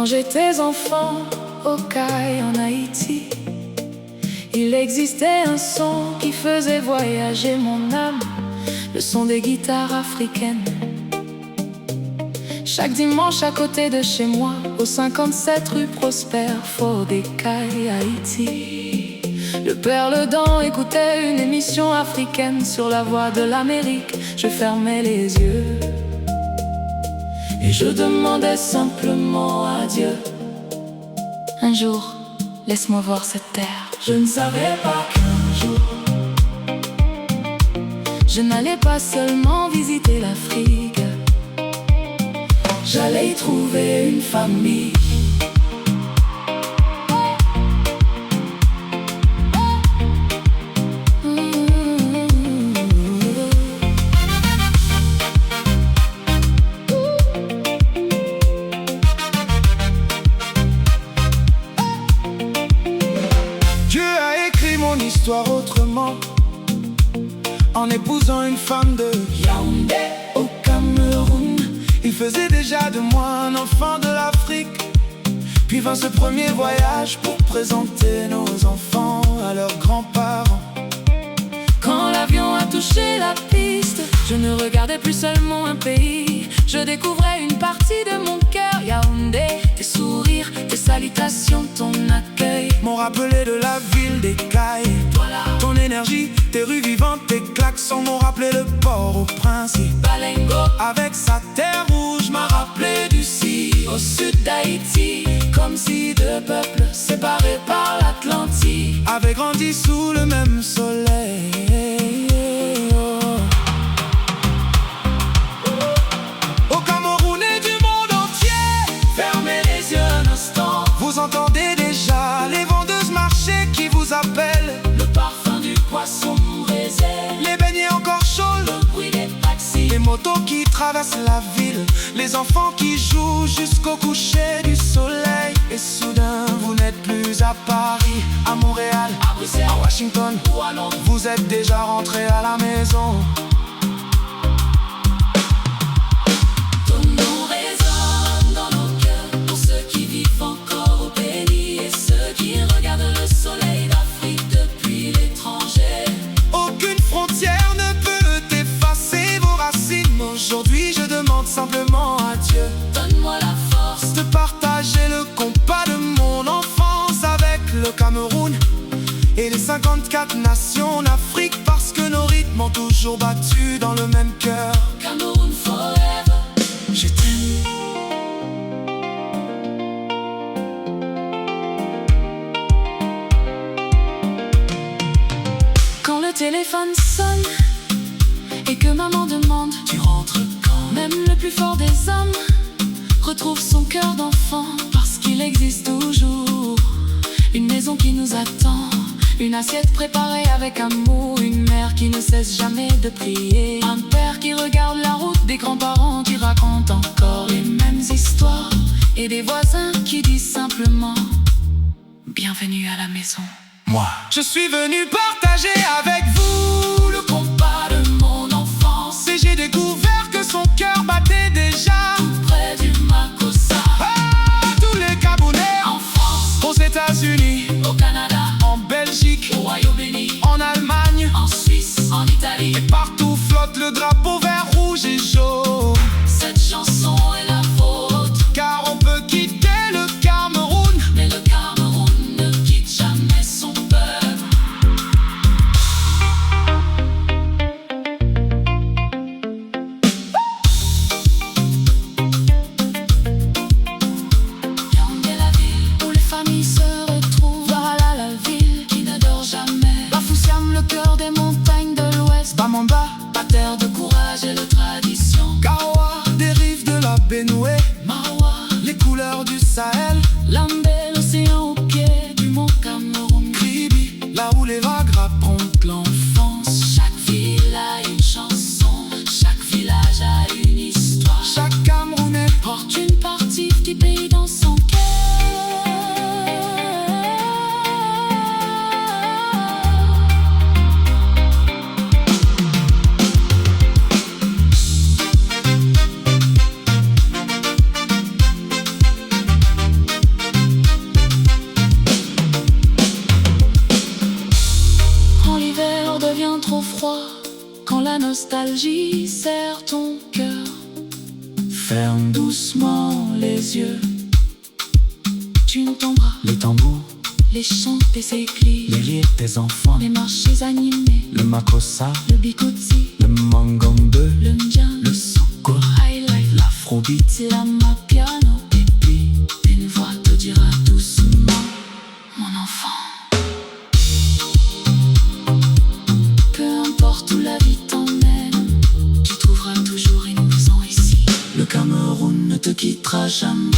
Quand j'étais enfant, au Caille en Haïti, il existait un son qui faisait voyager mon âme, le son des guitares africaines. Chaque dimanche à côté de chez moi, au 57 rue Prosper, fort des Cailles, Haïti, le père Ledan écoutait une émission africaine sur la voix de l'Amérique. Je fermais les yeux et je demandais simplement à Dieu: un jour, laisse-moi voir cette terre. Je ne savais pas qu'un jour je n'allais pas seulement visiter l'Afrique, j'allais y trouver une famille. Dieu a écrit mon histoire autrement, en épousant une femme de Yaoundé, au Cameroun. Il faisait déjà de moi un enfant de l'Afrique. Puis vint ce premier voyage pour présenter nos enfants à leurs grands-parents. quand l'avion a touché la piste, je ne regardais plus seulement un pays, je découvrais une partie de mon cœur. Yaoundé, tes sourires, tes salutations, ton accueil M'ont rappelé de la ville des Cailles. Voilà, Ton énergie, tes rues vivantes, tes klaxons m'ont rappelé le port au Principe. Balengo, Avec sa terre rouge m'a rappelé du D'ici au sud d'Haïti, comme si deux peuples séparés par l'Atlantique avaient grandi sous le même soleil. Au Cameroun et du monde entier, fermez les yeux un instant, vous entendez déjà les vendeuses marcher qui vous appellent. le parfum du poisson braisé, Les beignets encore chauds, le bruit des taxis, les motos qui traversent la ville, les enfants qui jouent jusqu'au coucher du soleil. Et soudain, vous n'êtes plus à Paris, à Montréal, à Bruxelles, à Washington, ou à Londres. vous êtes déjà rentrés à la maison. Ton nom résonne dans nos cœurs, pour ceux qui vivent encore au pays et ceux qui regardent le soleil d'Afrique depuis l'étranger. Aucune frontière ne peut effacer vos racines. Aujourd'hui, je demande simplement à Dieu Donne-moi la force de partager le compas de mon enfance avec le Cameroun et les 54 nations en Afrique, parce que nos rythmes ont toujours battu dans le même cœur. Cameroun forever. Je t'aime. Quand le téléphone sonne et que maman demande tu rentres quand, même le plus fort des hommes retrouve son cœur d'enfant, parce qu'il existe toujours une maison qui nous attend, une assiette préparée avec amour, une mère qui ne cesse jamais de prier, un père qui regarde la route, des grands-parents qui racontent encore les mêmes histoires, et des voisins qui disent simplement bienvenue à la maison. Moi, je suis venu partager avec vous le Compas de mon enfance, et j'ai découvert que son cœur battait déjà. près du Makossa, Ah, tous les Camerounais en France, aux États-Unis, au Canada, en Belgique, au Royaume-Uni, en Allemagne, en Suisse, en Italie. et partout flotte le drapeau vert, rouge et jaune. Cette chanson est la vôtre, Car on peut quitter le Cameroun, mais le Cameroun ne quitte jamais son peuple. Yaoundé, la ville où les familles se retrouvent. Voilà la ville qui ne dort jamais. Bafoussiam, le cœur des montagnes de l'Ouest. Bamamba, La terre de courage et de tradition. Kawa, des rives de la Benoué, Mawa, les couleurs du Sahel, Lambé, l'océan au pied du mont Cameroun. Kribi, là où les vagues racontent l'enfance. Chaque ville a une chanson, chaque village a une histoire. Chaque Camerounais Porte une partie du pays dans son cœur. la nostalgie serre ton cœur. Ferme doucement les yeux. Tu entendras les tambours, les chants des églises, les rires des enfants, les marchés animés, le makossa, le bikutsi, le mangambe, le mdian, le sango, highlife, l'afrobeat, c'est la mapiano. Et puis une voix te dira doucement: mon enfant. Peu importe où la vie t'emmène, tu trouveras toujours une maison ici. le Cameroun ne te quittera jamais.